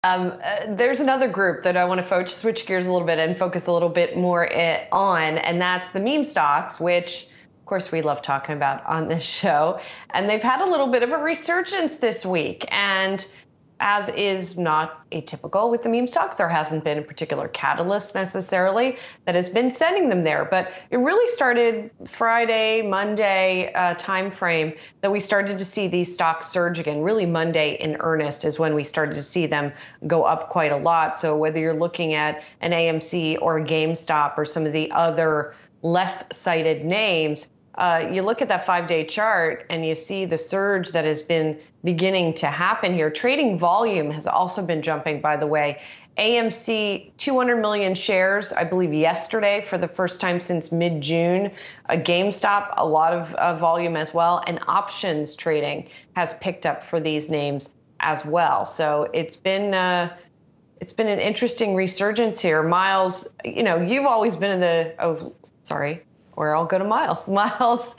There's another group that I want to switch gears a little bit and focus a little bit more on, and that's the meme stocks, which, of course, we love talking about on this show. And they've had a little bit of a resurgence this week. And as is not atypical with the meme stocks, there hasn't been a particular catalyst necessarily that has been sending them there. But it really started Friday, Monday timeframe that we started to see these stocks surge again. Really, Monday in earnest is when we started to see them go up quite a lot. So whether you're looking at an AMC or a GameStop or some of the other less cited names, you look at that 5-day chart and you see the surge that has been beginning to happen here. Trading volume has also been jumping, by the way. AMC, 200 million shares, I believe, yesterday for the first time since mid-June. GameStop, a lot of volume as well. And options trading has picked up for these names as well. So it's been an interesting resurgence here. Myles, you've always been in the, or I'll go to Myles. Myles,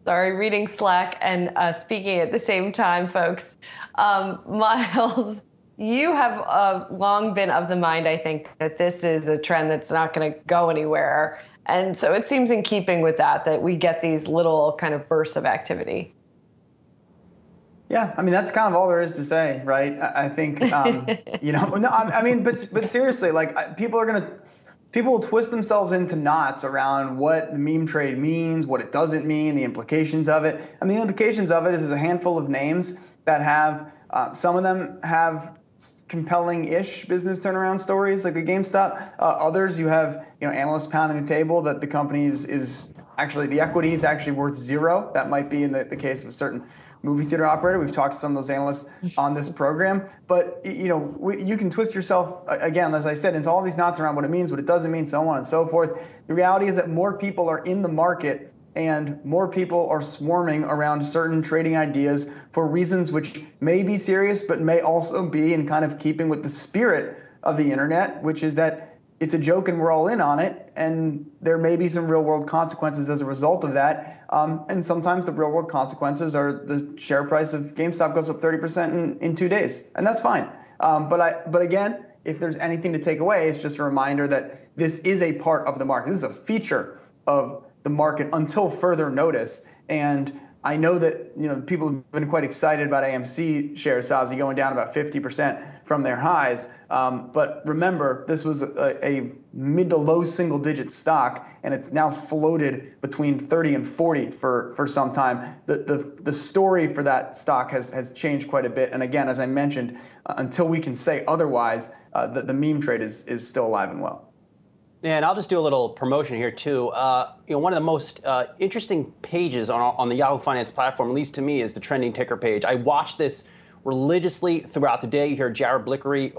sorry, reading Slack and speaking at the same time, folks. Myles, you have long been of the mind, I think, that this is a trend that's not going to go anywhere. And so it seems in keeping with that we get these little kind of bursts of activity. Yeah, I mean, that's kind of all there is to say, right? I think, but seriously, like people will twist themselves into knots around what the meme trade means, what it doesn't mean, the implications of it. I mean, the implications of it is there's a handful of names that have, some of them have compelling-ish business turnaround stories like a GameStop. Others, you have analysts pounding the table that the company is actually, the equity is actually worth zero. That might be in the case of a certain movie theater operator. We've talked to some of those analysts on this program, but you can twist yourself, again, as I said, into all these knots around what it means, what it doesn't mean, so on and so forth. The reality is that more people are in the market and more people are swarming around certain trading ideas for reasons which may be serious, but may also be in kind of keeping with the spirit of the internet, which is that it's a joke and we're all in on it, and there may be some real world consequences as a result of that. And sometimes the real world consequences are the share price of GameStop goes up 30% in 2 days, and that's fine. But again, if there's anything to take away, it's just a reminder that this is a part of the market. This is a feature of the market until further notice. And I know that people have been quite excited about AMC shares, Sozzi, going down about 50% from their highs. But remember, this was a mid to low single digit stock, and it's now floated between 30 and 40 for some time. The story for that stock has changed quite a bit. And again, as I mentioned, until we can say otherwise, the meme trade is still alive and well. And I'll just do a little promotion here too. One of the most interesting pages on the Yahoo Finance platform, at least to me, is the trending ticker page. I watch this religiously throughout the day. You hear Jared Blickery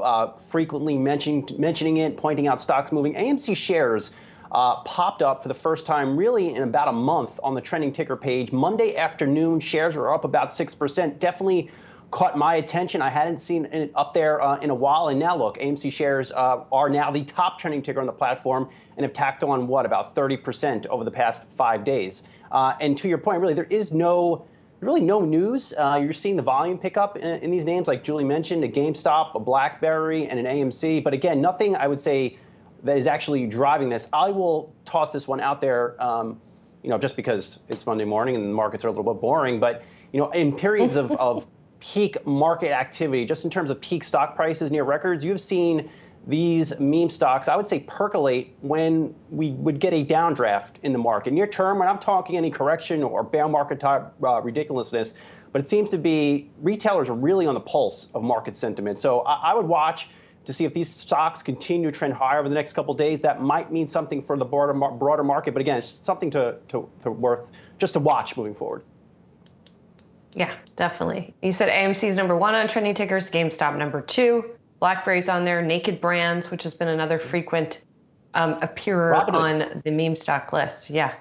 frequently mentioning it, pointing out stocks moving. AMC shares popped up for the first time really in about a month on the trending ticker page. Monday afternoon, shares were up about 6%. Definitely caught my attention. I hadn't seen it up there in a while. And now look, AMC shares are now the top trending ticker on the platform and have tacked on, about 30% over the past 5 days. And to your point, really, there is really no news. You're seeing the volume pick up in these names, like Julie mentioned, a GameStop, a BlackBerry, and an AMC. But again, nothing I would say that is actually driving this. I will toss this one out there, just because it's Monday morning and the markets are a little bit boring. But, in periods of peak market activity, just in terms of peak stock prices near records, you've seen these meme stocks, I would say, percolate when we would get a downdraft in the market. Near term, and I'm talking any correction or bear market type ridiculousness, but it seems to be retailers are really on the pulse of market sentiment. So I would watch to see if these stocks continue to trend higher over the next couple of days. That might mean something for the broader market, but again, it's something to worth just to watch moving forward. Yeah, definitely. You said AMC's number 1 on trending tickers, GameStop number 2, BlackBerry's on there, Naked Brands, which has been another frequent appearer on the meme stock list. Yeah.